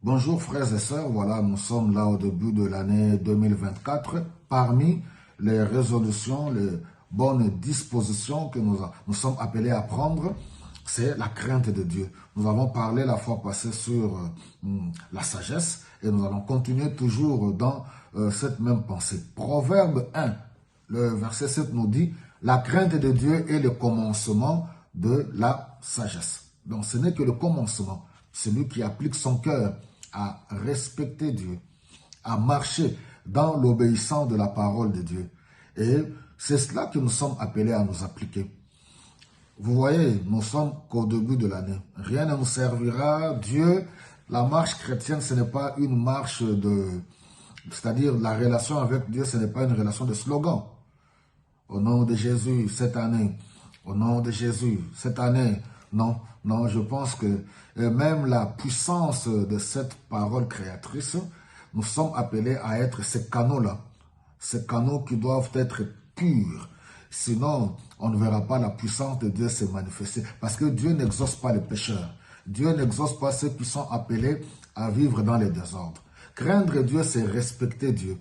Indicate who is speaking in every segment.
Speaker 1: Bonjour frères et sœurs, voilà, nous sommes là au début de l'année 2024. Parmi les résolutions, les bonnes dispositions que nous sommes appelés à prendre, c'est la crainte de Dieu. Nous avons parlé la fois passée sur la sagesse et nous allons continuer toujours dans cette même pensée. Proverbe 1, le verset 7 nous dit « La crainte de Dieu est le commencement de la sagesse ». Donc ce n'est que le commencement. Celui qui applique son cœur à respecter Dieu, à marcher dans l'obéissance de la parole de Dieu. Et c'est cela que nous sommes appelés à nous appliquer. Vous voyez, nous sommes qu'au début de l'année. Rien ne nous servira. Dieu, la marche chrétienne, ce n'est pas une marche de... C'est-à-dire, la relation avec Dieu, ce n'est pas une relation de slogan. Au nom de Jésus, cette année. Au nom de Jésus, cette année. Non, non, je pense que même la puissance de cette parole créatrice, nous sommes appelés à être ces canaux-là. Ces canaux qui doivent être purs. Sinon, on ne verra pas la puissance de Dieu se manifester. Parce que Dieu n'exauce pas les pécheurs. Dieu n'exauce pas ceux qui sont appelés à vivre dans les désordres. Craindre Dieu, c'est respecter Dieu.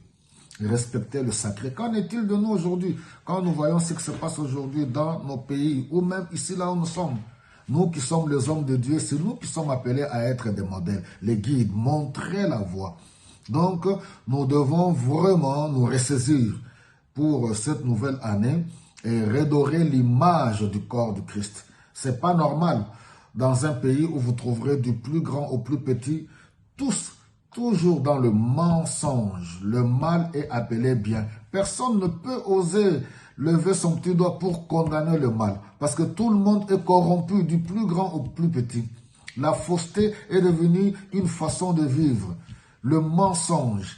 Speaker 1: Respecter le sacré. Qu'en est-il de nous aujourd'hui? Quand nous voyons ce qui se passe aujourd'hui dans nos pays, ou même ici là où nous sommes, nous qui sommes les hommes de Dieu, c'est nous qui sommes appelés à être des modèles, les guides, montrer la voie. Donc, nous devons vraiment nous ressaisir pour cette nouvelle année et redorer l'image du corps du Christ. C'est pas normal dans un pays où vous trouverez du plus grand au plus petit, tous toujours dans le mensonge. Le mal est appelé bien. Personne ne peut oser lever son petit doigt pour condamner le mal. Parce que tout le monde est corrompu, du plus grand au plus petit. La fausseté est devenue une façon de vivre. Le mensonge.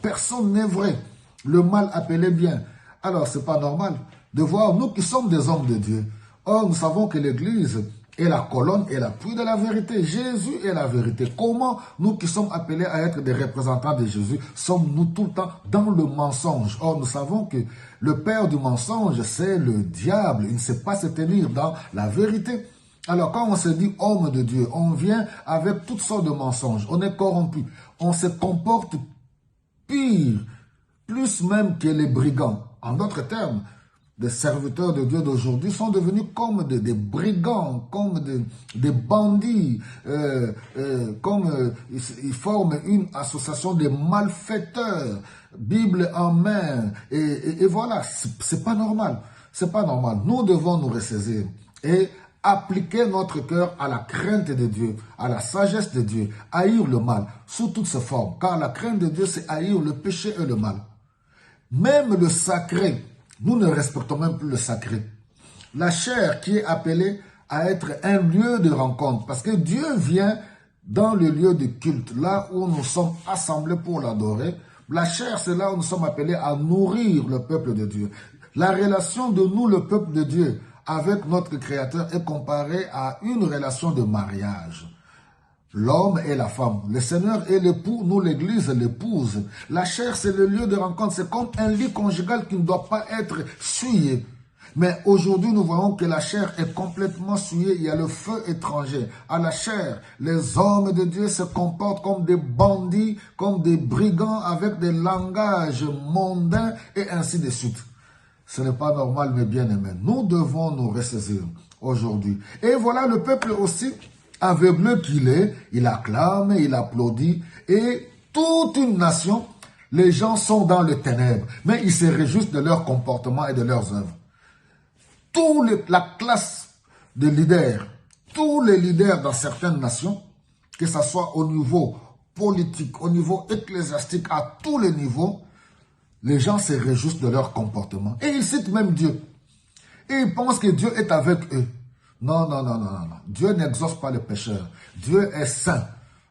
Speaker 1: Personne n'est vrai. Le mal appelé bien. Alors, c'est pas normal de voir nous qui sommes des hommes de Dieu. Or, nous savons que l'Église est la colonne et l'appui de la vérité. Jésus est la vérité. Comment nous qui sommes appelés à être des représentants de Jésus, sommes-nous tout le temps dans le mensonge? Or, nous savons que le père du mensonge, c'est le diable. Il ne sait pas se tenir dans la vérité. Alors, quand on se dit homme de Dieu, on vient avec toutes sortes de mensonges. On est corrompu. On se comporte pire, plus même que les brigands. En d'autres termes, les serviteurs de Dieu d'aujourd'hui sont devenus comme des brigands, comme des bandits, ils forment une association de malfaiteurs, Bible en main, et voilà, c'est pas normal, c'est pas normal. Nous devons nous ressaisir et appliquer notre cœur à la crainte de Dieu, à la sagesse de Dieu, haïr le mal sous toutes ses formes, car la crainte de Dieu, c'est haïr le péché et le mal. Même le sacré, nous ne respectons même plus le sacré. La chair qui est appelée à être un lieu de rencontre. Parce que Dieu vient dans le lieu de culte, là où nous sommes assemblés pour l'adorer. La chair, c'est là où nous sommes appelés à nourrir le peuple de Dieu. La relation de nous, le peuple de Dieu, avec notre Créateur est comparée à une relation de mariage. L'homme et la femme. Le Seigneur est l'époux, nous l'Église l'épouse. La chair, c'est le lieu de rencontre. C'est comme un lit conjugal qui ne doit pas être souillé. Mais aujourd'hui, nous voyons que la chair est complètement souillée. Il y a le feu étranger. À la chair, les hommes de Dieu se comportent comme des bandits, comme des brigands avec des langages mondains et ainsi de suite. Ce n'est pas normal, mes bien-aimés. Nous devons nous ressaisir aujourd'hui. Et voilà le peuple aussi, aveugle qu'il est, il acclame, il applaudit, et toute une nation, les gens sont dans le ténèbre, mais ils se réjouissent de leur comportement et de leurs œuvres. La classe de leaders, tous les leaders dans certaines nations, que ce soit au niveau politique, au niveau ecclésiastique, à tous les niveaux, les gens se réjouissent de leur comportement. Et ils citent même Dieu. Et ils pensent que Dieu est avec eux. Non, non, non, non, non. Dieu n'exauce pas les pécheurs. Dieu est saint.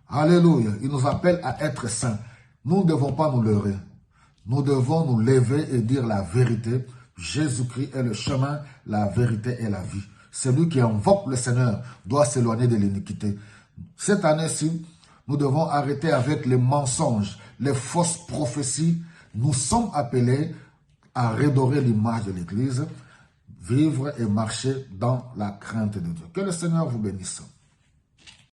Speaker 1: Alléluia. Il nous appelle à être saints. Nous ne devons pas nous leurrer. Nous devons nous lever et dire la vérité. Jésus-Christ est le chemin, la vérité et la vie. Celui qui invoque le Seigneur doit s'éloigner de l'iniquité. Cette année-ci, nous devons arrêter avec les mensonges, les fausses prophéties. Nous sommes appelés à redorer l'image de l'Église, vivre et marcher dans la crainte de Dieu. Que le Seigneur vous bénisse.